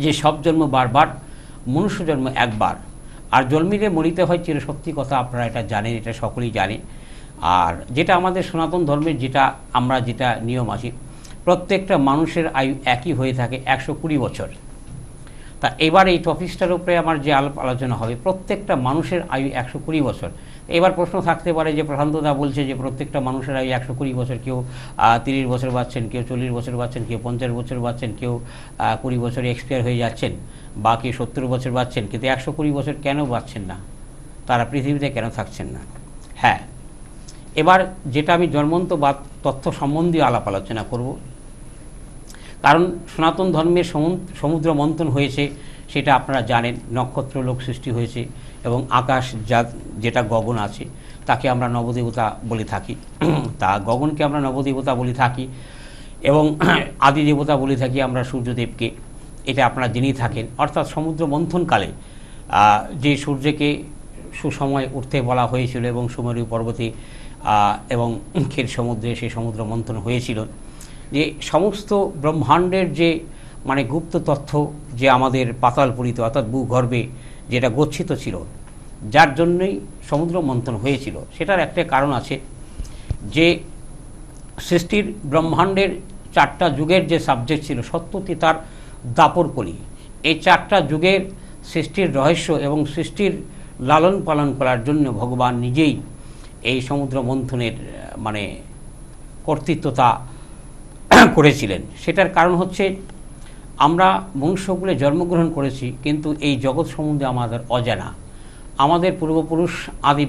যে সব জন্ম বারবার, মনুষ্য জন্ম একবার, আর জন্মিলে মরিতে হয় চিরসত্যি কথা। আপনারা এটা জানেন, এটা সকলেই জানে। আর যেটা আমাদের সনাতন ধর্মের যেটা নিয়ম আছে, প্রত্যেকটা মানুষের আয়ু একই হয়ে থাকে 120 বছর। তা এবার এই টপিকসটার উপরে আমার যে আলোচনা হবে, প্রত্যেকটা মানুষের আয়ু 120 বছর। এবার প্রশ্ন থাকতে পারে যে প্রশান্তদা বলছে যে প্রত্যেকটা মানুষের আয়ু 120 বছর, কেউ 30 বছর বাঁচছেন, কেউ 40 বছর বাঁচছেন, কেউ 50 বছর বাঁচছেন, কেউ 20 বছরে এক্সপায়ার হয়ে যাচ্ছেন, বা কেউ 70 বছর বাঁচছেন, কিন্তু 120 বছর কেন বাঁচছেন না? তারা পৃথিবীতে কেন থাকছেন না? হ্যাঁ, এবার যেটা আমি জন্মন্ত বা তথ্য সম্বন্ধীয় আলাপ আলোচনা করব, কারণ সনাতন ধর্মের সমুদ্র মন্থন হয়েছে, সেটা আপনারা জানেন। নক্ষত্র লোক সৃষ্টি হয়েছে এবং আকাশ যেটা গগন আছে তাকে আমরা নবদেবতা বলে থাকি। তা গগনকে আমরা নবদেবতা বলে থাকি এবং আদি দেবতা বলে থাকি আমরা সূর্যদেবকে। এটা আপনারা জেনেই থাকেন। অর্থাৎ সমুদ্র মন্থনকালে যে সূর্যকে সুসময় উঠতে বলা হয়েছিল এবং সুমেরু পর্বতে এবং ক্ষীর সমুদ্রে সেই সমুদ্র মন্থন হয়েছিল, যে সমস্ত ব্রহ্মাণ্ডের যে গুপ্ত তথ্য যে আমাদের পাতালপুরীত অর্থাৎ ভূগর্ভে যেটা গচ্ছিত ছিল, যার জন্যই সমুদ্র মন্থন হয়েছিল। সেটার একটা কারণ আছে, যে সৃষ্টির ব্রহ্মাণ্ডের 4টা যুগের যে সাবজেক্ট ছিল, সত্য, তিতার, দাপর, কলি, এই 4টা যুগের সৃষ্টির রহস্য এবং সৃষ্টির লালন পালন করার জন্য ভগবান নিজেই এই সমুদ্র মন্থনের কর্তৃত্বতা করেছিলেন। সেটার কারণ হচ্ছে, আমরা মনুষ্যকুলে জন্মগ্রহণ করেছি, কিন্তু এই জগৎ সম্বন্ধে আমাদের অজানা। আমাদের পূর্বপুরুষ আদি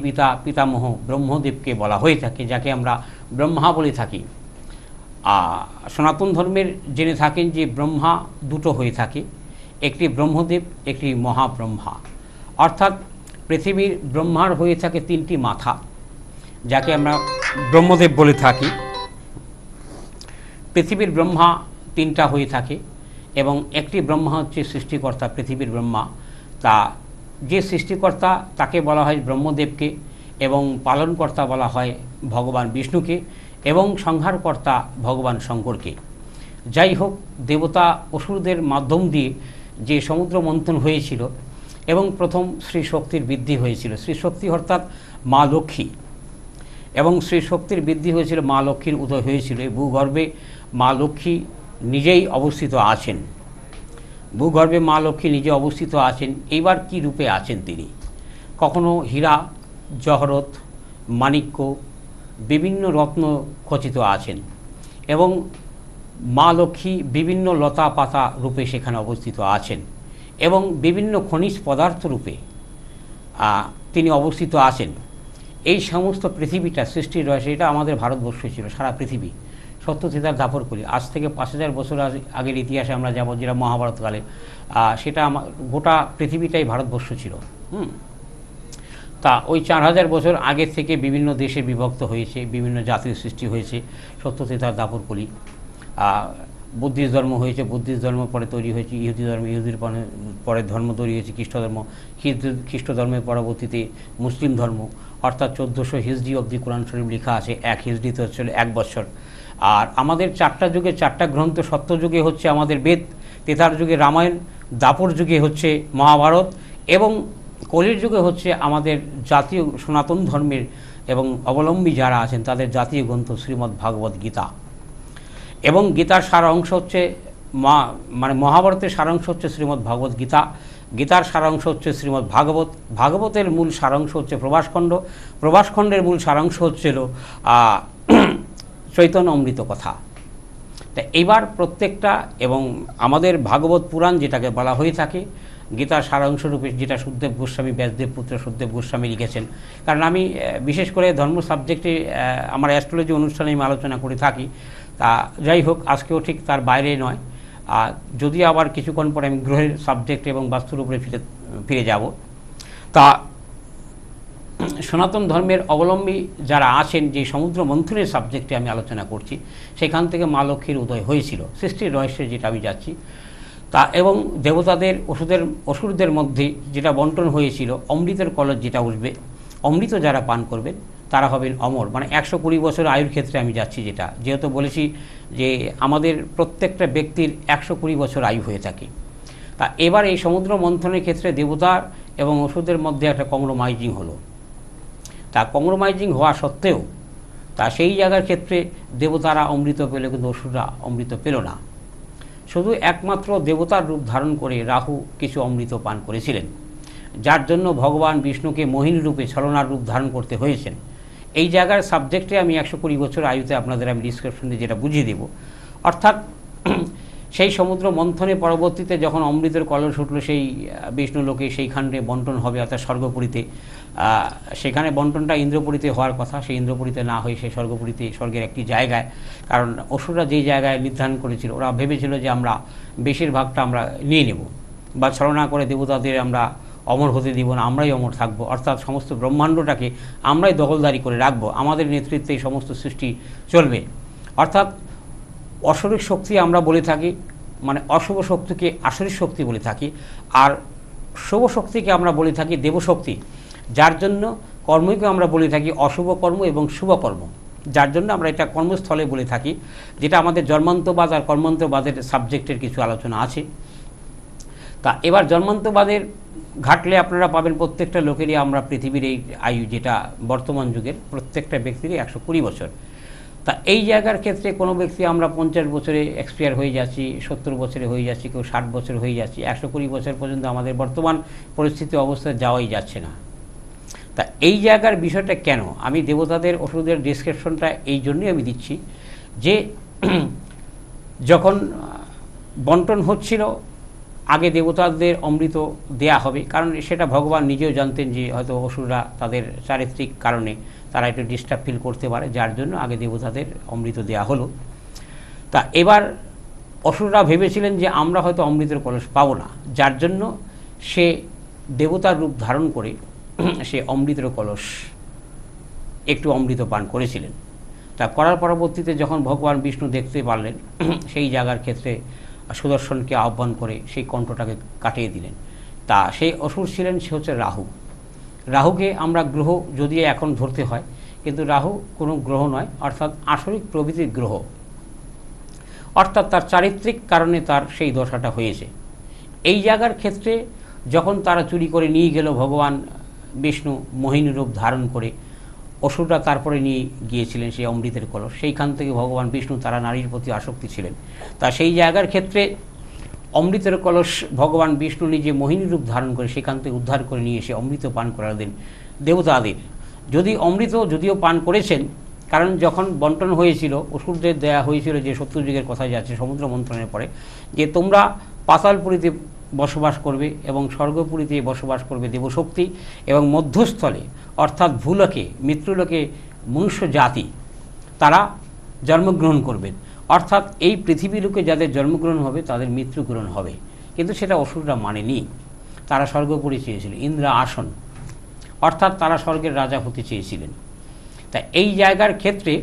পিতামহ ব্রহ্মদেবকে বলা হয়ে থাকে, যাকে আমরা ব্রহ্মা বলে থাকি। সনাতন ধর্মের জেনে থাকেন যে ব্রহ্মা দুটো হয়ে থাকে, একটি ব্রহ্মদেব, একটি মহাব্রহ্মা। অর্থাৎ পৃথিবীর ব্রহ্মার হয়ে থাকে 3টি মাথা, যাকে আমরা ব্রহ্মদেব বলে থাকি। পৃথিবীর ব্রহ্মা 3টা হয়ে থাকে এবং একটি ব্রহ্মা হচ্ছে সৃষ্টিকর্তা, পৃথিবীর ব্রহ্মা। তা যে সৃষ্টিকর্তা তাকে বলা হয় ব্রহ্মদেবকে, এবং পালনকর্তা বলা হয় ভগবান বিষ্ণুকে, এবং সংহারকর্তা ভগবান শঙ্করকে। যাই হোক, দেবতা অসুরদের মাধ্যম দিয়ে যে সমুদ্র মন্থন হয়েছিল এবং প্রথম শ্রী শক্তির বৃদ্ধি হয়েছিল, শ্রী শক্তি অর্থাৎ মা লক্ষ্মী, এবং শ্রী শক্তির বৃদ্ধি হয়েছিল, মা লক্ষ্মীর উদয় হয়েছিল। এই ভূগর্ভে মা লক্ষ্মী নিজেই অবস্থিত আছেন, ভূগর্ভে মা লক্ষ্মী নিজে অবস্থিত আছেন। এইবার কি রূপে আছেন তিনি? কখনো হীরা, জহরত, মাণিক্য, বিভিন্ন রত্ন খচিত আছেন, এবং মা লক্ষ্মী বিভিন্ন লতা পাতা রূপে সেখানে অবস্থিত আছেন, এবং বিভিন্ন খনিজ পদার্থ রূপে তিনি অবস্থিত আছেন। এই সমস্ত পৃথিবীটা সৃষ্টির রয়েছে, এটা আমাদের ভারতবর্ষ ছিল, সারা পৃথিবী সত্য, তিতার, দাপর, কলি। আজ থেকে 5000 বছর আগের ইতিহাসে আমরা যাব, যেটা মহাভারতকালে, সেটা গোটা পৃথিবীটাই ভারতবর্ষ ছিল। তা ওই 4000 বছর আগে থেকে বিভিন্ন দেশে বিভক্ত হয়েছে, বিভিন্ন জাতির সৃষ্টি হয়েছে, সত্য, তিতার, দাপর, কলি। বুদ্ধিস্ট ধর্ম হয়েছে, বুদ্ধিস্ট ধর্ম পরে তৈরি হয়েছে ইহুদি ধর্ম, ইহুদির পরে ধর্ম তৈরি হয়েছে খ্রিস্ট ধর্ম, খ্রিস্ট ধর্মের পরবর্তীতে মুসলিম ধর্ম। অর্থাৎ 1400 হিজরি অবধি কোরআন শরীফ লেখা আছে, 1 হিজরিতে হচ্ছিল 1 বছর। আর আমাদের 4টা যুগে 4টা গ্রন্থ, সত্য যুগে হচ্ছে আমাদের বেদ, তেতার যুগে রামায়ণ, দাপর যুগে হচ্ছে মহাভারত, এবং কলির যুগে হচ্ছে আমাদের জাতীয় সনাতন ধর্মের এবং অবলম্বী যারা আছেন তাদের জাতীয় গ্রন্থ শ্রীমদ্ ভাগবত গীতা। এবং গীতার সারাংশ হচ্ছে মহাভারতের সারাংশ হচ্ছে শ্রীমদ্ ভাগবত গীতা, গীতার সারাংশ হচ্ছে শ্রীমদ্ ভাগবত, ভাগবতের মূল সারাংশ হচ্ছে প্রভাসখণ্ড, প্রভাসখণ্ডের মূল সারাংশ হচ্ছিল চৈতন্য অমৃত কথা। তা এইবার প্রত্যেকটা, এবং আমাদের ভাগবত পুরাণ যেটাকে বলা হয়ে থাকে, গীতার সারাংশরূপে যেটা সুখদেব গোস্বামী, ব্যাসদেব পুত্র সুখদেব গোস্বামী লিখেছেন। কারণ আমি বিশেষ করে ধর্ম সাবজেক্টে আমার অ্যাস্ট্রোলজি অনুষ্ঠানে আমি আলোচনা করে থাকি। তা যাই হোক, আজকেও ঠিক তার বাইরে নয়, যদিও আবার কিছুক্ষণ পরে আমি গ্রহের সাবজেক্ট এবং বাস্তুর উপরে ফিরে যাব। তা সনাতন ধর্মের অবলম্বী যারা আছেন, যে সমুদ্র মন্থনের সাবজেক্টে আমি আলোচনা করছি, সেখান থেকে মা লক্ষ্মীর উদয় হয়েছিল, সৃষ্টির রহস্যে যেটা আমি যাচ্ছি। তা এবং দেবতাদের অসুরদের মধ্যে যেটা বন্টন হয়েছিল, অমৃতের কলস যেটা উঠবে, অমৃত যারা পান করবেন তারা হবেন অমর, 120 বছর আয়ুর ক্ষেত্রে আমি যাচ্ছি। যেহেতু বলেছি যে আমাদের প্রত্যেকটা ব্যক্তির 120 বছর আয়ু হয়ে থাকে। তা এবার এই সমুদ্র মন্থনের ক্ষেত্রে দেবতার এবং অসুরদের মধ্যে একটা কম্প্রোমাইজিং হলো। তা কম্প্রোমাইজিং হওয়া সত্ত্বেও তা সেই জায়গার ক্ষেত্রে দেবতারা অমৃত পেল, কিন্তু অসুররা অমৃত পেল না। শুধু একমাত্র দেবতার রূপ ধারণ করে রাহু কিছু অমৃত পান করেছিলেন, যার জন্য ভগবান বিষ্ণুকে মোহিনী রূপে ছলনার রূপ ধারণ করতে হয়েছেন। এই জায়গার সাবজেক্টে আমি 120 বছর আয়ুতে আপনাদের আমি ডিসক্রিপশনে যেটা বুঝিয়ে দেব। অর্থাৎ সেই সমুদ্র মন্থনে পরবর্তীতে যখন অমৃতের কলস উঠল সেই বিষ্ণু লোকে, সেইখানে বন্টন হবে, অর্থাৎ স্বর্গপুরীতে। সেখানে বন্টনটা ইন্দ্রপুরীতে হওয়ার কথা, সেই ইন্দ্রপুরীতে না হয়ে সেই স্বর্গপুরীতে, স্বর্গের একটি জায়গায়। কারণ অসুররা যেই জায়গায় নির্ধারণ করেছিল, ওরা ভেবেছিল যে আমরা বেশিরভাগটা আমরা নিয়ে নেব, বা ছলনা করে দেবতাদের আমরা অমর হতে দিব না, আমরাই অমর থাকবো, অর্থাৎ সমস্ত ব্রহ্মাণ্ডটাকে আমরাই দখলদারি করে রাখবো, আমাদের নেতৃত্বে এই সমস্ত সৃষ্টি চলবে। অর্থাৎ অসুরিক শক্তি আমরা বলে থাকি, মানে অশুভ শক্তিকে আসরিক শক্তি বলে থাকি, আর শুভ শক্তিকে আমরা বলে থাকি দেবশক্তি। যার জন্য কর্মকে আমরা বলে থাকি অশুভ কর্ম এবং শুভ কর্ম, যার জন্য আমরা এটা কর্মস্থলে বলে থাকি, যেটা আমাদের জন্মান্তবাদ আর কর্মান্তবাদের সাবজেক্টের কিছু আলোচনা আছে। তা এবার জন্মান্তবাদের ঘাটলে আপনারা পাবেন প্রত্যেকটা লোকেরই আমরা পৃথিবীর এই আয়ু, যেটা বর্তমান যুগের প্রত্যেকটা ব্যক্তিরই 120 বছর। তা এই জায়গার ক্ষেত্রে কোনো ব্যক্তি আমরা 50 বছরে এক্সপায়ার হয়ে যাচ্ছি, 70 বছরে হয়ে যাচ্ছি, কেউ 60 বছর হয়ে যাচ্ছি, 120 বছর পর্যন্ত আমাদের বর্তমান পরিস্থিতি অবস্থায় যাওয়াই যাচ্ছে না। তা এই জায়গার বিষয়টা কেন আমি দেবতাদের ওষুধের ডিসক্রিপশনটা এই জন্যই আমি দিচ্ছি, যে যখন বন্টন হচ্ছিল আগে দেবতাদের অমৃত দেয়া হবে, কারণ সেটা ভগবান নিজেও জানতেন যে হয়তো অসুররা তাদের চারিত্রিক কারণে তারা একটু ডিস্টার্ব ফিল করতে পারে, যার জন্য আগে দেবতাদের অমৃত দেয়া হলো। তা এবার অসুররা ভেবেছিলেন যে আমরা হয়তো অমৃতের কলস পাবো না, যার জন্য সে দেবতার রূপ ধারণ করে সে অমৃতের কলস একটু অমৃত পান করেছিলেন। তা করার পরবর্তীতে যখন ভগবান বিষ্ণু দেখতে পারলেন, সেই জায়গার ক্ষেত্রে সুদর্শনকে আহ্বান করে সেই কণ্ঠটাকে কাটিয়ে দিলেন। তা সেই অসুর ছিলেন, সে হচ্ছে রাহু। রাহুকে আমরা গ্রহ যদিও এখন ধরতে হয়, কিন্তু রাহু কোনো গ্রহ নয়, অর্থাৎ আসরিক প্রভৃতির গ্রহ, অর্থাৎ তার চারিত্রিক কারণে তার সেই দশাটা হয়েছে। এই জায়গার ক্ষেত্রে যখন তারা চুরি করে নিয়ে গেল ভগবান বিষ্ণু মোহিনী রূপ ধারণ করে, অসুররা তারপরে নিয়ে গিয়েছিলেন সেই অমৃতের কলস, সেইখান থেকে ভগবান বিষ্ণু তারা নারীর প্রতি আসক্তি ছিলেন। তা সেই জায়গার ক্ষেত্রে অমৃতের কলস ভগবান বিষ্ণু নিজে মোহিনী রূপ ধারণ করে সেখান থেকে উদ্ধার করে নিয়ে এসে অমৃত পান করালেন দেবতাদের। যদি অমৃত যদিও পান করেছেন, কারণ যখন বন্টন হয়েছিল অসুরদের দেয়া হয়েছিল, যে সত্যযুগের কথা যাচ্ছে সমুদ্র মন্থনের পরে, যে তোমরা পাতালপুরীতে বসবাস করবে এবং স্বর্গপুরীতে বসবাস করবে দেবশক্তি, এবং মধ্যস্থলে অর্থাৎ ভূলোকে মৃত্যুলোকে মনুষ্য জাতি তারা জন্মগ্রহণ করবেন। অর্থাৎ এই পৃথিবী লোকে যাদের জন্মগ্রহণ হবে তাদের মৃত্যুগ্রহণ হবে, কিন্তু সেটা অসুররা মানেনি। তারা স্বর্গপুরী চেয়েছিল, ইন্দ্রা আসন, অর্থাৎ তারা স্বর্গের রাজা হতে চেয়েছিলেন। তা এই জায়গার ক্ষেত্রে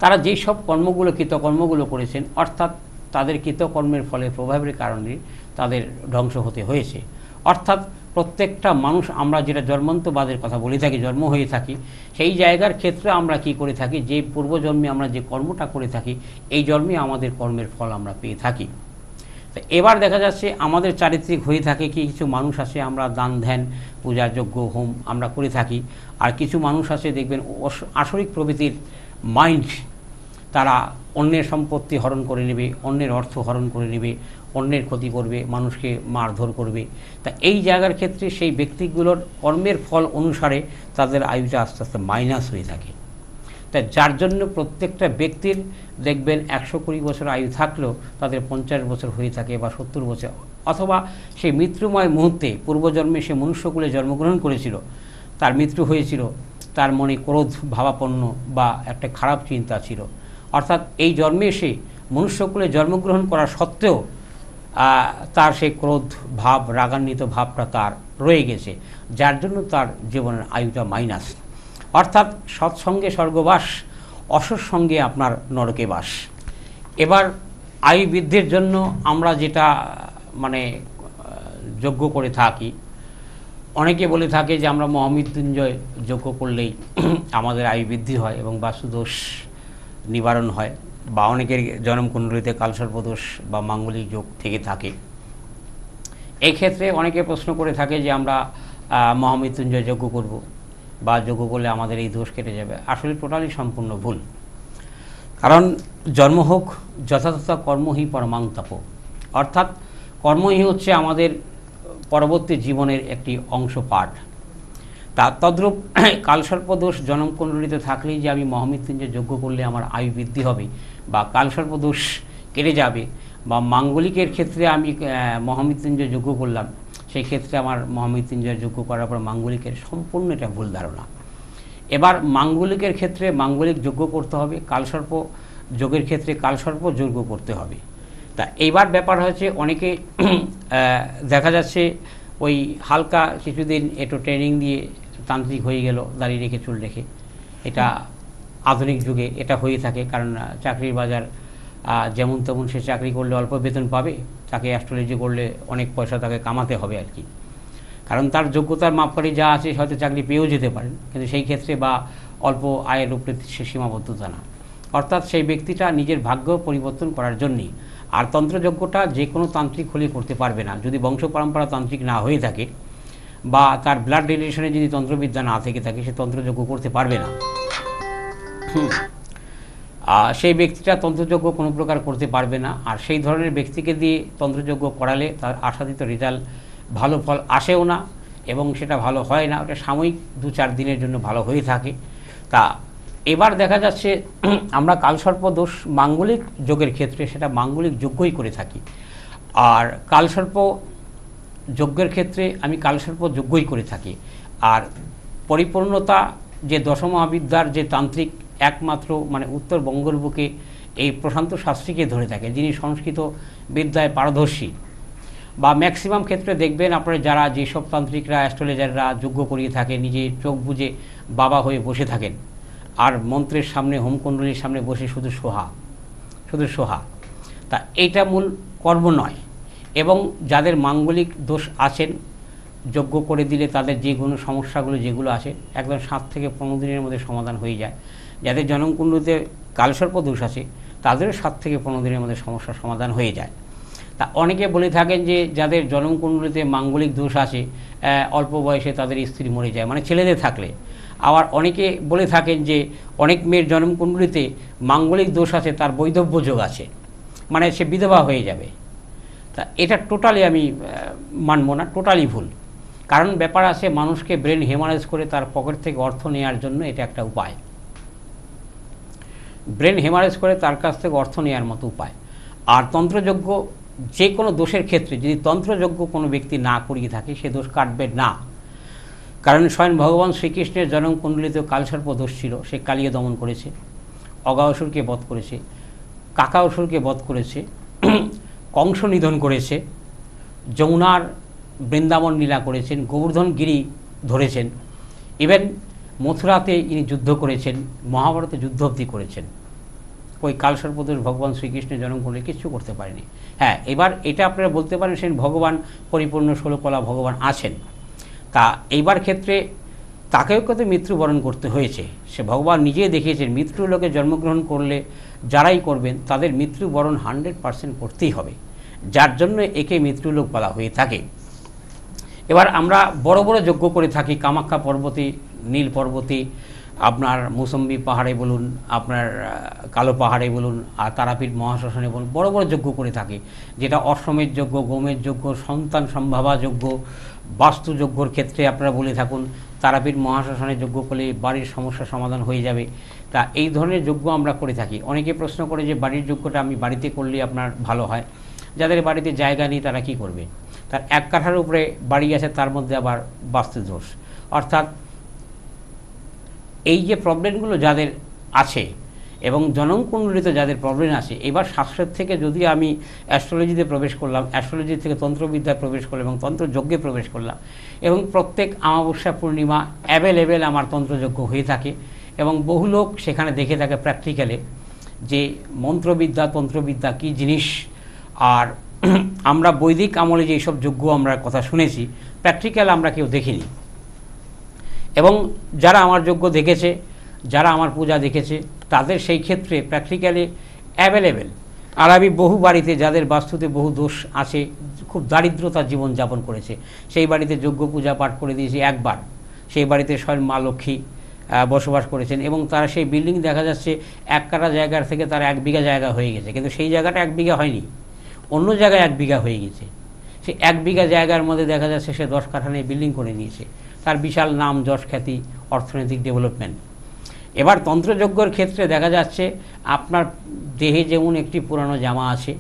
তারা যেই সব কর্মগুলো কৃতকর্মগুলো করেছেন, অর্থাৎ তাদের কৃতকর্মের ফলে প্রভাবের কারণে তাদের ধ্বংস হতে হয়েছে। অর্থাৎ প্রত্যেকটা মানুষ, আমরা যেটা জন্মান্তবাদের কথা বলে থাকি, জন্ম হয়ে থাকি, সেই জায়গার ক্ষেত্রে আমরা কি করে থাকি, যে পূর্বজন্মে আমরা যে কর্মটা করে থাকি, এই জন্মে আমাদের কর্মের ফল আমরা পেয়ে থাকি। তো এবার দেখা যাচ্ছে আমাদের চারিত্রিক হয়ে থাকে কি, কিছু মানুষ আছে আমরা দান ধ্যান পূজা যজ্ঞ হোম আমরা করে থাকি, আর কিছু মানুষ আছে দেখবেন আসরিক প্রভৃতির মাইন্ড, তারা অন্যের সম্পত্তি হরণ করে নেবে, অন্যের অর্থ হরণ করে নেবে, অন্যের ক্ষতি করবে, মানুষকে মারধর করবে। তা এই জায়গার ক্ষেত্রে সেই ব্যক্তিগুলোর কর্মের ফল অনুসারে তাদের আয়ুটা আস্তে আস্তে মাইনাস হয়ে থাকে। তাই যার জন্য প্রত্যেকটা ব্যক্তির দেখবেন 120 বছর আয়ু থাকলেও তাদের 50 বছর হয়ে থাকে বা 70 বছর, অথবা সেই মৃত্যুময় মুহূর্তে পূর্বজন্মে সে মনুষ্যকুলে জন্মগ্রহণ করেছিল, তার মৃত্যু হয়েছিল, তার মনে ক্রোধ ভাবাপন্ন বা একটা খারাপ চিন্তা ছিল, অর্থাৎ এই জন্মে সে মনুষ্যকুলে জন্মগ্রহণ করা সত্ত্বেও তার সেই ক্রোধ ভাব রাগান্বিত ভাবটা তার রয়ে গেছে, যার জন্য তার জীবনের আয়ুটা মাইনাস। অর্থাৎ সৎসঙ্গে স্বর্গবাস, অসৎসঙ্গে আপনার নরকে বাস। এবার আয়ু বৃদ্ধির জন্য আমরা যেটা মানে যজ্ঞ করে থাকি, অনেকে বলে থাকে যে আমরা মহামৃত্যুঞ্জয় যজ্ঞ করলেই আমাদের আয়ু বৃদ্ধি হয় এবং বাস্তুদোষ নিবারণ হয়, বা অনেকের জন্মকুণ্ডলিতে কালসর্পদোষ বা মাঙ্গলিক যোগ থেকে থাকে। এই ক্ষেত্রে অনেকে প্রশ্ন করে থাকে যে আমরা মহামৃত্যুঞ্জয় যজ্ঞ করব বা যজ্ঞ করলে আমাদের এই দোষ কেটে যাবে। আসলে টোটালি সম্পূর্ণ ভুল। কারণ জন্ম হোক যথাযথ কর্মহি পরমাং তপ, অর্থাৎ কর্মই হচ্ছে আমাদের পরবর্তী জীবনের একটি অংশ পাঠ। তা তদ্রূপ কালসর্পদোষ জন্মকুণ্ডলিতে থাকলেই যে আমি মহামৃত্যুঞ্জয় যজ্ঞ করলে আমার আয়ু বৃদ্ধি হবে বা কালসর্পদোষ কেটে যাবে, বা মাঙ্গলিকের ক্ষেত্রে আমি মহামৃত্যুঞ্জয় যজ্ঞ করলাম, সেই ক্ষেত্রে আমার মহামৃত্যুঞ্জয় যজ্ঞ করার পর মাঙ্গলিকের, সম্পূর্ণ এটা ভুল ধারণা। এবার মাঙ্গলিকের ক্ষেত্রে মাঙ্গলিক যজ্ঞ করতে হবে, কালসর্প যোগের ক্ষেত্রে কালসর্প যজ্ঞ করতে হবে। তা এইবার ব্যাপার হচ্ছে অনেকে দেখা যাচ্ছে ওই হালকা কিছুদিন একটু ট্রেনিং দিয়ে তান্ত্রিক হয়ে গেল, দাড়ি রেখে চুল রেখে। এটা আধুনিক যুগে এটা হয়ে থাকে, কারণ চাকরির বাজার যেমন তেমন, সে চাকরি করলে অল্প বেতন পাবে, তাকে অ্যাস্ট্রোলজি করলে অনেক পয়সা তাকে কামাতে হবে আর কি। কারণ তার যোগ্যতার মাপকাঠি যা আছে হয়তো চাকরি পেয়েও যেতে পারেন, কিন্তু সেই ক্ষেত্রে বা অল্প আয়ের উপরে সে সীমাবদ্ধতা না। অর্থাৎ সেই ব্যক্তিটা নিজের ভাগ্য পরিবর্তন করার জন্যই। আর তন্ত্রযজ্ঞটা যে কোনো তান্ত্রিক হলে করতে পারবে না, যদি বংশ পরম্পরা তান্ত্রিক না হয়ে থাকে বা তার ব্লাড রিলেশনে যদি তন্ত্রবিদ্যা না থেকে থাকে, সে তন্ত্রযজ্ঞ করতে পারবে না। সেই ব্যক্তিটা তন্ত্রযজ্ঞ কোনো প্রকার করতে পারবে না। আর সেই ধরনের ব্যক্তিকে দিয়ে তন্ত্রযজ্ঞ করালে তার আশাতীত রেজাল্ট, ভালো ফল আসেও না এবং সেটা ভালো হয় না, ওটা সাময়িক 2-4 দিনের জন্য ভালো হয়ে থাকে। তা এবার দেখা যাচ্ছে আমরা কালসর্প দোষ মাঙ্গলিক যোগের ক্ষেত্রে সেটা মাঙ্গলিক যজ্ঞই করে থাকি। আর কালসর্প যজ্ঞের ক্ষেত্রে আমি কালসর্প যজ্ঞই করে থাকি। আর পরিপূর্ণতা যে দশমহাবিদ্যার যে তান্ত্রিক একমাত্র মানে উত্তরবঙ্গের বুকে এই প্রশান্ত শাস্ত্রীকে ধরে থাকে, যিনি সংস্কৃত বিদ্যায় পারদর্শী। বা ম্যাক্সিমাম ক্ষেত্রে দেখবেন আপনারা যারা যেসব তান্ত্রিকরা অ্যাস্ট্রোলজাররা যজ্ঞ করিয়ে থাকে, নিজে চোখ বুজে বাবা হয়ে বসে থাকেন আর মন্ত্রের সামনে হোমকুণ্ডলীর সামনে বসে শুধু সোহা। তা এইটা মূল কর্ম নয়। এবং যাদের মাঙ্গলিক দোষ আছেন, যজ্ঞ করে দিলে তাদের যে কোনো সমস্যাগুলো যেগুলো আছে একদম 7 থেকে 15 দিনের মধ্যে সমাধান হয়ে যায়। যাদের জন্মকুণ্ডলিতে কালসর্প দোষ আছে তাদেরও 7 থেকে 15 দিনের মধ্যে সমস্যার সমাধান হয়ে যায়। তা অনেকে বলে থাকেন যে যাদের জন্মকুণ্ডলিতে মাঙ্গলিক দোষ আছে অল্প বয়সে তাদের স্ত্রী মরে যায়, মানে ছেলেদের থাকলে। আবার অনেকে বলে থাকেন যে অনেক মেয়ের জন্মকুণ্ডলিতে মাঙ্গলিক দোষ আছে, তার বৈধব্য যোগ আছে, মানে সে বিধবা হয়ে যাবে। তা এটা টোটালি আমি মানব না, টোটালি ভুল। কারণ ব্যাপার আছে মানুষকে ব্রেন হেমারেজ করে তার পকেট থেকে অর্থ নেওয়ার জন্য এটা একটা উপায়, ব্রেন হেমারেজ করে তার কাছ থেকে অর্থ নেওয়ার মতো উপায়। আর তন্ত্রযজ্ঞ যে কোনো দোষের ক্ষেত্রে যদি তন্ত্রযজ্ঞ কোনো ব্যক্তি না করিয়ে থাকে সে দোষ কাটবে না। কারণ স্বয়ং ভগবান শ্রীকৃষ্ণের জন্মকুণ্ডলিতে কালসর্প দোষ ছিল, সে কালিয়ে দমন করেছে, অগাসুরকে বধ করেছে, কাকাসুরকে বধ করেছে, কংস নিধন করেছে, যমুনার বৃন্দাবন লীলা করেছেন, গোবর্ধন গিরি ধরেছেন, ইভেন মথুরাতে ইনি যুদ্ধ করেছেন, মহাভারতে যুদ্ধ অবধি করেছেন। ওই কালসর্পদোষ ভগবান শ্রীকৃষ্ণের জন্মকুণ্ডলে কিছু করতে পারেনি। হ্যাঁ, এবার এটা আপনারা বলতে পারেন সে ভগবান পরিপূর্ণ 16 কলা ভগবান আছেন। তা এইবার ক্ষেত্রে তাকেও কিন্তু মৃত্যুবরণ করতে হয়েছে। সে ভগবান নিজেই দেখিয়েছেন মৃত্যু লোকে জন্মগ্রহণ করলে যারাই করবেন তাদের মৃত্যুবরণ 100% করতেই হবে, যার জন্য একে মৃত্যুলোক বলা হয়ে থাকে। এবার আমরা বড় বড় যজ্ঞ করে থাকি, কামাখ্যা পর্বতে, নীল পর্বতে, আপনার মৌসুম্বী পাহাড়ে বলুন, আপনার কালো পাহাড়ে বলুন, আর তারাপীঠ মহাশ্মশানে বলুন, বড় বড় যজ্ঞ করে থাকি, যেটা অশ্বমেধ যজ্ঞ, গোমের যজ্ঞ, সন্তান সম্ভাবা যজ্ঞ, বাস্তু যজ্ঞর ক্ষেত্রে আপনারা বলে থাকুন তারাপীঠ মহাশ্মশানে যজ্ঞ করলে বাড়ির সমস্যা সমাধান হয়ে যাবে। তা এই ধরনের যজ্ঞ আমরা করে থাকি। অনেকে প্রশ্ন করে যে বাড়ির যজ্ঞটা আমি বাড়িতে করলে আপনার ভালো হয়, যাদের বাড়িতে জায়গা নেই তারা কি করবে? তার 1 কাঠার উপরে বাড়ি আছে, তার মধ্যে আবার বাস্তু দোষ। অর্থাৎ এই যে প্রবলেমগুলো যাদের আছে এবং জন্মকুণ্ডলিতে যাদের প্রবলেম আছে, এবার শাস্ত্রের থেকে যদি আমি অ্যাস্ট্রোলজিতে প্রবেশ করলাম, অ্যাস্ট্রোলজি থেকে তন্ত্রবিদ্যায় প্রবেশ করলাম এবং তন্ত্রযজ্ঞে প্রবেশ করলাম, এবং প্রত্যেক অমাবস্যা পূর্ণিমা অ্যাভেলেবেল আমার তন্ত্রযজ্ঞ হয়ে থাকে এবং বহু লোক সেখানে দেখে থাকে প্র্যাকটিক্যালে যে মন্ত্রবিদ্যা তন্ত্রবিদ্যা কী জিনিস। আর আমরা বৈদিক আমলে যে সব যজ্ঞ আমরা কথা শুনেছি, প্র্যাকটিক্যাল আমরা কেউ দেখিনি। এবং যারা আমার যজ্ঞ দেখেছে, যারা আমার পূজা দেখেছে, তাদের সেই ক্ষেত্রে প্র্যাকটিক্যালি অ্যাভেলেবেল আর আমি বহু বাড়িতে যাদের বাস্তুতে বহু দোষ আছে, খুব দারিদ্রতার জীবনযাপন করেছে, সেই বাড়িতে যজ্ঞ পূজা পাঠ করে দিয়েছি একবার। সেই বাড়িতে স্বয়ং মা লক্ষ্মী বসবাস করেছেন এবং তারা সেই বিল্ডিং দেখা যাচ্ছে 1 কাঠা জায়গার থেকে তারা 1 বিঘা জায়গা হয়ে গেছে, কিন্তু সেই জায়গাটা 1 বিঘা হয়নি, অন্য জায়গায় 1 বিঘা হয়ে গেছে। সেই 1 বিঘা জায়গার মধ্যে দেখা যাচ্ছে সে 10 কাঠা নিয়ে বিল্ডিং করে নিয়েছে, তার বিশাল নাম, যশ, খ্যাতি, অর্থনৈতিক ডেভেলপমেন্ট। এবার তন্ত্রযজ্ঞর ক্ষেত্রে দেখা যাচ্ছে আপনার দেহে যেমন একটি পুরানো জামা আছে,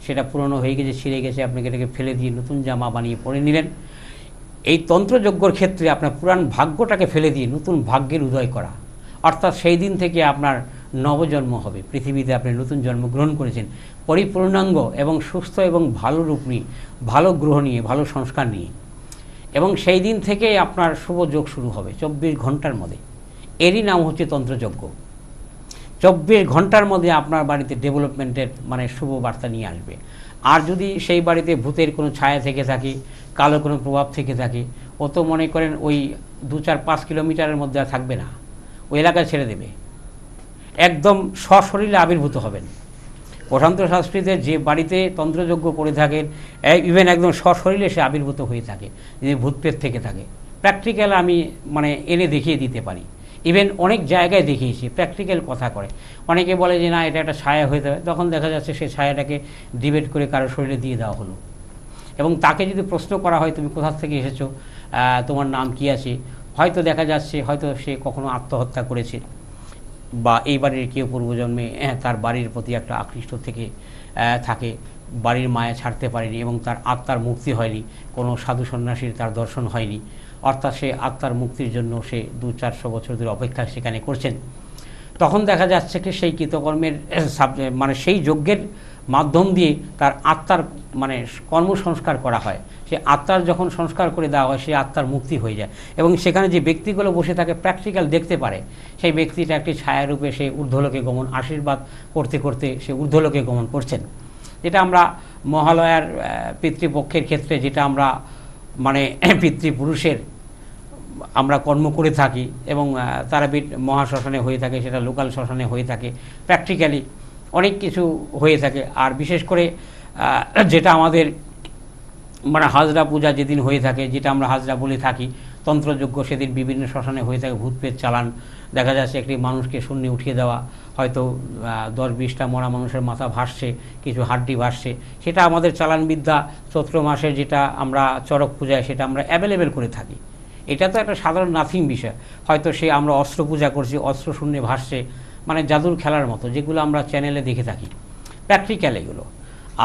সেটা পুরনো হয়ে গেছে, ছিঁড়ে গেছে, আপনাকে এটাকে ফেলে দিয়ে নতুন জামা বানিয়ে পরে নিলেন। এই তন্ত্রযজ্ঞর ক্ষেত্রে আপনার পুরান ভাগ্যটাকে ফেলে দিয়ে নতুন ভাগ্যের উদয় করা, অর্থাৎ সেই দিন থেকে আপনার নবজন্ম হবে, পৃথিবীতে আপনি নতুন জন্মগ্রহণ করেছেন পরিপূর্ণাঙ্গ এবং সুস্থ এবং ভালো রূপ নিয়ে, ভালো গ্রহ নিয়ে, ভালো সংস্কার নিয়ে, এবং সেই দিন থেকেই আপনার শুভ যোগ শুরু হবে 24 ঘন্টার মধ্যে। এরই নাম হচ্ছে তন্ত্রযজ্ঞ। 24 ঘন্টার মধ্যে আপনার বাড়িতে ডেভেলপমেন্টের মানে শুভ বার্তা নিয়ে আসবে। আর যদি সেই বাড়িতে ভূতের কোনো ছায়া থেকে থাকে, কালো কোনো প্রভাব থেকে থাকে, ও তো মনে করেন ওই 2, 4, 5 কিলোমিটারের মধ্যে আর থাকবে না, ওই এলাকায় ছেড়ে দেবে, একদম সশরীরে আবির্ভূত হবেন। প্রশান্ত শাস্ত্রীতে যে বাড়িতে তন্ত্রযজ্ঞ করে থাকেন, ইভেন একদম সশরীরে সে আবির্ভূত হয়ে থাকে, যদি ভূতপ্রেত থেকে থাকে। প্র্যাকটিক্যাল আমি মানে এনে দেখিয়ে দিতে পারি, ইভেন অনেক জায়গায় দেখিয়েছি, প্র্যাকটিক্যাল কথা করে। অনেকে বলে যে না এটা একটা ছায়া হয়ে যাবে, তখন দেখা যাচ্ছে সেই ছায়াটাকে ডিবেট করে কারো শরীরে দিয়ে দেওয়া হলো। এবং তাকে যদি প্রশ্ন করা হয় তুমি কোথা থেকে এসেছো, তোমার নাম কি আছে, হয়তো দেখা যাচ্ছে হয়তো সে কখনো আত্মহত্যা করেছে, বা এই বাড়ির কেউ পূর্বজন্মে তার বাড়ির প্রতি একটা আকৃষ্ট থেকে থাকে, বাড়ির মায়া ছাড়তে পারেনি এবং তার আত্মার মুক্তি হয়নি, কোনো সাধু সন্ন্যাসীর তার দর্শন হয়নি, অর্থাৎ সে আত্মার মুক্তির জন্য সে 200-400 বছর ধরে অপেক্ষা সেখানে করছেন। তখন দেখা যাচ্ছে কি সেই কৃতকর্মের মানে সেই যজ্ঞের মাধ্যম দিয়ে তার আত্মার মানে কর্মসংস্কার করা হয়। সে আত্মার যখন সংস্কার করে দেওয়া হয়, সে আত্মার মুক্তি হয়ে যায় এবং সেখানে যে ব্যক্তিগুলো বসে থাকে প্র্যাকটিক্যাল দেখতে পারে, সেই ব্যক্তিটা একটি ছায়ারূপে সে ঊর্ধ্বলোকে গমন, আশীর্বাদ করতে করতে সে ঊর্ধ্বলোকে গমন করছেন। যেটা আমরা মহালয়ার পিতৃপক্ষের ক্ষেত্রে যেটা আমরা মানে পিতৃপুরুষের আমরা কর্ম করে থাকি এবং তারাপীঠ মহাশ্মশানে হয়ে থাকে, সেটা লোকাল শ্মশানে হয়ে থাকে, প্র্যাকটিক্যালি অনেক কিছু হয়ে থাকে। আর বিশেষ করে যেটা আমাদের মানে হাজরা পূজা যেদিন হয়ে থাকে, যেটা আমরা হাজরা বলে থাকি, তন্ত্রযজ্ঞ সেদিন বিভিন্ন শ্মশানে হয়ে থাকে, ভূতপ্রেত চালান, দেখা যাচ্ছে একটি মানুষকে শূন্যে উঠিয়ে দেওয়া, হয়তো 10-20টা মরা মানুষের মাথা ভাসছে, কিছু হাড্ডি ভাসছে, সেটা আমাদের চালানবিদ্যা চৈত্র মাসের যেটা আমরা চড়ক পূজায় সেটা আমরা অ্যাভেলেবেল করে থাকি। এটা তো একটা সাধারণ নাথিং বিষয়, হয়তো সে আমরা অস্ত্র পূজা করছি, অস্ত্র শূন্যে ভাসছে, মানে জাদুর খেলার মতো, যেগুলো আমরা চ্যানেলে দেখে থাকি, প্র্যাকটিক্যাল এগুলো।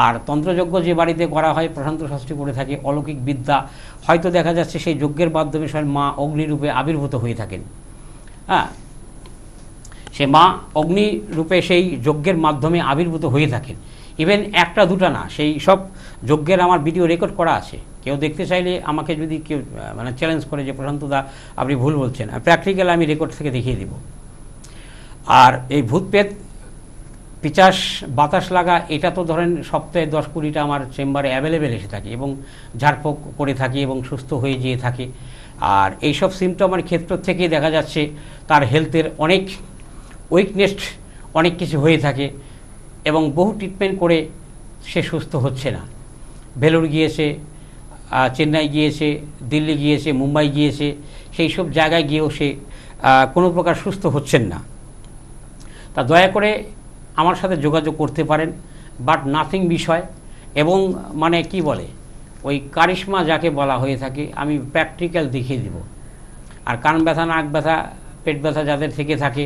আর তন্ত্রযজ্ঞ যে বাড়িতে করা হয়, প্রশান্ত শাস্ত্রী করে থাকে, অলৌকিক বিদ্যা, হয়তো দেখা যাচ্ছে সেই যজ্ঞের মাধ্যমে স্বয়ং মা অগ্নিরূপে আবির্ভূত হয়ে থাকেন। হ্যাঁ, সে মা অগ্নিরূপে সেই যজ্ঞের মাধ্যমে আবির্ভূত হয়ে থাকেন। ইভেন 1টা-2টা না, সেই সব যজ্ঞের আমার ভিডিও রেকর্ড করা আছে। কেউ দেখতে চাইলে আমাকে যদি কেউ মানে চ্যালেঞ্জ করে যে প্রশান্তদা আপনি ভুল বলছেন, প্র্যাকটিক্যাল আমি রেকর্ড থেকে দেখিয়ে দেব। আর এই ভূতপ্রেত, পিচাস, বাতাস লাগা, এটা তো ধরেন সপ্তাহে 10-20টা আমার চেম্বারে অ্যাভেলেবেল এসে থাকে এবং ঝাড়ফুঁক করে থাকি এবং সুস্থ হয়ে যেয়ে থাকে। আর এইসব সিমটমের ক্ষেত্র থেকে দেখা যাচ্ছে তার হেলথের অনেক উইকনেস, অনেক কিছু হয়ে থাকে এবং বহু ট্রিটমেন্ট করে সে সুস্থ হচ্ছে না। ভেলোর গিয়েছে, চেন্নাই গিয়েছে, দিল্লি গিয়েছে, মুম্বাই গিয়েছে, সেই সব জায়গায় গিয়েও সে কোনো প্রকার সুস্থ হচ্ছেন না। তা দয়া করে আমার সাথে যোগাযোগ করতে পারেন, বাট নাথিং বিষয়। এবং মানে কি বলে ওই কারিশমা যাকে বলা হয়ে থাকে, আমি প্র্যাকটিক্যাল দেখিয়ে দেব। আর কান ব্যথা, নাক ব্যথা, পেট ব্যথা যাদের থেকে থাকে,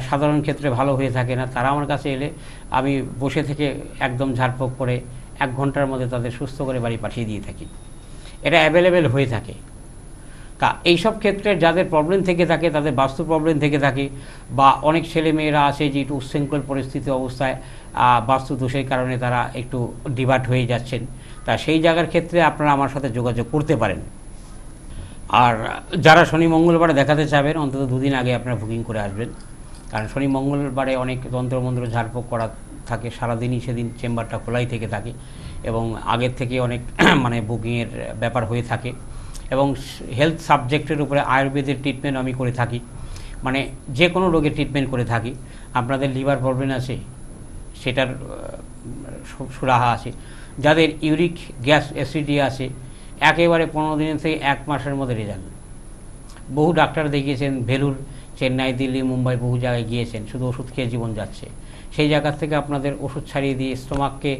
সাধারণ ক্ষেত্রে ভালো হয়ে থাকে না, তারা আমার কাছে এলে আমি বসে থেকে একদম ঝাড়ফুঁক করে 1 ঘন্টার মধ্যে তাদের সুস্থ করে বাড়ি পাঠিয়ে দিয়ে থাকি। এটা অ্যাভেলেবেল হয়ে থাকে। তা এইসব ক্ষেত্রে যাদের প্রবলেম থেকে থাকে, তাদের বাস্তু প্রবলেম থেকে থাকে, বা অনেক ছেলে মেয়েরা আছে যে একটু উচ্ছৃঙ্খল পরিস্থিতি অবস্থায় বাস্তু দোষের কারণে তারা একটু ডিভার্ট হয়ে যাচ্ছেন, তা সেই জায়গার ক্ষেত্রে আপনারা আমার সাথে যোগাযোগ করতে পারেন। আর যারা শনি মঙ্গলবারে দেখাতে চাবেন, অন্তত 2 দিন আগে আপনারা বুকিং করে আসবেন, কারণ শনি মঙ্গলবারে অনেক তন্ত্রমন্ত্র ঝাড়ফুঁক করা থাকে, সারাদিনই সেদিন চেম্বারটা খোলাই থেকে থাকে এবং আগের থেকে অনেক মানে বুকিংয়ের ব্যাপার হয়ে থাকে। এবং হেলথ সাবজেক্টের উপরে আয়ুর্বেদের ট্রিটমেন্ট আমি করে থাকি, মানে যে কোনো রোগের ট্রিটমেন্ট করে থাকি। আপনাদের লিভার প্রবলেম আছে, সেটার সুরাহা আছে, যাদের ইউরিক গ্যাস অ্যাসিডি আছে, একেবারে 15 দিন থেকে 1 মাসের মধ্যে রেজাল্ট। বহু ডাক্তার দেখিয়েছেন, ভেলুর, চেন্নাই, দিল্লি, মুম্বাই বহু জায়গায় গিয়েছেন, শুধু ওষুধ খেয়ে জীবন যাচ্ছে। সেই জায়গা থেকে আপনাদের ওষুধ ছাড়িয়ে দিয়ে স্টোমাককে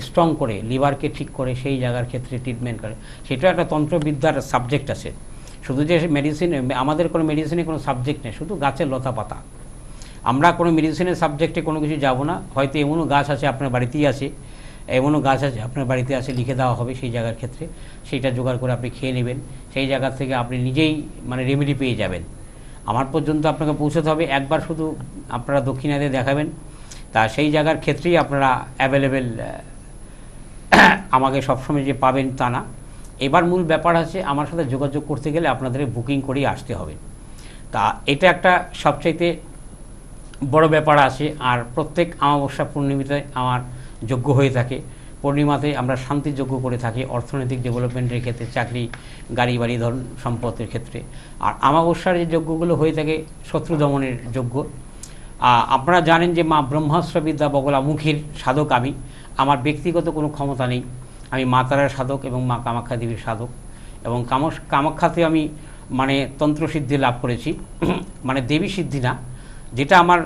স্ট্রং করে, লিভারকে ঠিক করে সেই জায়গার ক্ষেত্রে ট্রিটমেন্ট করে। সেটা একটা তন্ত্রবিদ্যার সাবজেক্ট আছে। শুধু যে মেডিসিন, আমাদের কোনো মেডিসিনে কোনো সাবজেক্ট নেই, শুধু গাছের লতা পাতা। আমরা কোনো মেডিসিনের সাবজেক্টে কোনো কিছু যাব না। হয়তো এমনও গাছ আছে আপনার বাড়িতেই আছে, এমনও গাছ আছে আপনার বাড়িতে আছে, লিখে দেওয়া হবে সেই জায়গার ক্ষেত্রে, সেইটা জোগাড় করে আপনি খেয়ে নেবেন। সেই জায়গা থেকে আপনি নিজেই মানে রেমেডি পেয়ে যাবেন। আমার পর্যন্ত আপনাকে পৌঁছতে হবে, একবার শুধু আপনারা দক্ষিণাতে দেখাবেন, তা সেই জায়গার ক্ষেত্রেই আপনারা অ্যাভেলেবেল আমাকে সবসময় যে পাবেন তা না। এবার মূল ব্যাপার আছে, আমার সাথে যোগাযোগ করতে গেলে আপনাদের বুকিং করেই আসতে হবে। তা এটা একটা সবচাইতে বড় ব্যাপার আছে। আর প্রত্যেক অমাবস্যা পূর্ণিমাতে আমার যজ্ঞ হয়ে থাকে। পূর্ণিমাতে আমরা শান্তি যজ্ঞ করে থাকি, অর্থনৈতিক ডেভেলপমেন্টের ক্ষেত্রে, চাকরি, গাড়ি বাড়ি, ধন সম্পদের ক্ষেত্রে। আর অমাবস্যার যে যজ্ঞগুলো হয়ে থাকে শত্রু দমনের যজ্ঞ। আপনারা জানেন যে মা ব্রহ্মাস্ত্র বিদ্যা বগলামুখীর সাধক আমি। আমার ব্যক্তিগত কোনো ক্ষমতা নেই, আমি মা তারার সাধক এবং মা কামাখ্যা দেবীর সাধক। এবং কামাখ্যাতে আমি মানে তন্ত্রসিদ্ধি লাভ করেছি, মানে দেবী সিদ্ধি না, যেটা আমার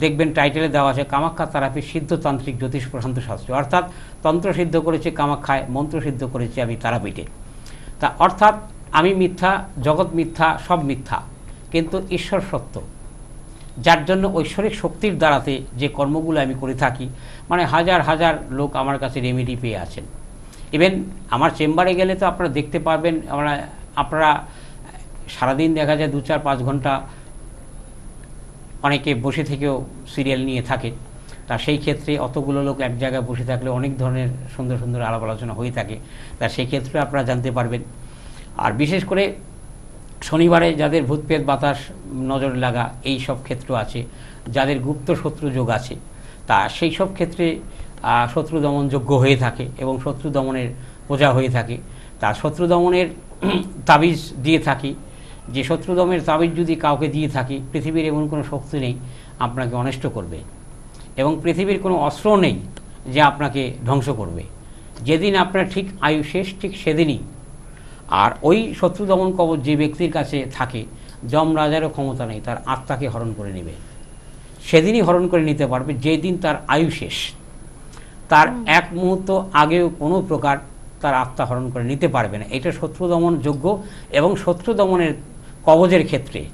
দেখবেন টাইটেলে দেওয়া আছে কামাখ্যা তারাপি সিদ্ধতান্ত্রিক জ্যোতিষ প্রশান্ত শাস্ত্রী। অর্থাৎ তন্ত্রসিদ্ধ করেছি কামাখ্যায়, মন্ত্রসিদ্ধ করেছি আমি তারাপীঠে। তা অর্থাৎ আমি মিথ্যা, জগৎ মিথ্যা, সব মিথ্যা, কিন্তু ঈশ্বর সত্য, যার জন্য ঐশ্বরিক শক্তির দ্বারাতে যে কর্মগুলো আমি করে থাকি, মানে হাজার হাজার লোক আমার কাছে রেমেডি পেয়ে আছেন। ইভেন আমার চেম্বারে গেলে তো আপনারা দেখতে পারবেন, আপনারা সারাদিন দেখা যায় 2-4-5 ঘন্টা অনেকে বসে থেকেও সিরিয়াল নিয়ে থাকে। তা সেই ক্ষেত্রে অতগুলো লোক এক জায়গায় বসে থাকলে অনেক ধরনের সুন্দর সুন্দর আলাপ আলোচনা হয়ে থাকে। তা সেই ক্ষেত্রে আপনারা জানতে পারবেন। আর বিশেষ করে শনিবারে যাদের ভূতপ্রেত বাতাস নজর লাগা এই সব ক্ষেত্র আছে, যাদের গুপ্ত শত্রু যোগ আছে, তা সেই সব ক্ষেত্রে শত্রু দমন যজ্ঞ হয়ে থাকে এবং শত্রু দমনের পূজা হয়ে থাকে। তা শত্রু দমনের তাবিজ দিয়ে থাকি, যে শত্রু দমনের তাবিজ যদি কাউকে দিয়ে থাকি, পৃথিবীর এমন কোনো শক্তি নেই আপনাকে অনিষ্ট করবে, এবং পৃথিবীর কোনো অস্ত্র নেই যে আপনাকে ধ্বংস করবে। যেদিন আপনার ঠিক আয়ু শেষ, ঠিক সেদিনই। আর ওই শত্রু দমন কবচ যে ব্যক্তির কাছে থাকে, যমরাজারও ক্ষমতা নেই তার আত্মাকে হরণ করে নেবে। সেদিনই হরণ করে নিতে পারবে যেদিন তার আয়ু শেষ। তার এক মুহূর্ত আগেও কোনো প্রকার তার আত্মা হরণ করে নিতে পারবে না। এটা শত্রু দমন যোগ্য এবং শত্রু দমনের কবচের ক্ষেত্রে